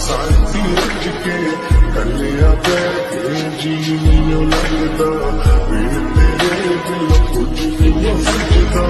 साथी रच के कलिया बैठे जी नहीं लगता वे तेरे दिल कुछ नहीं सजदा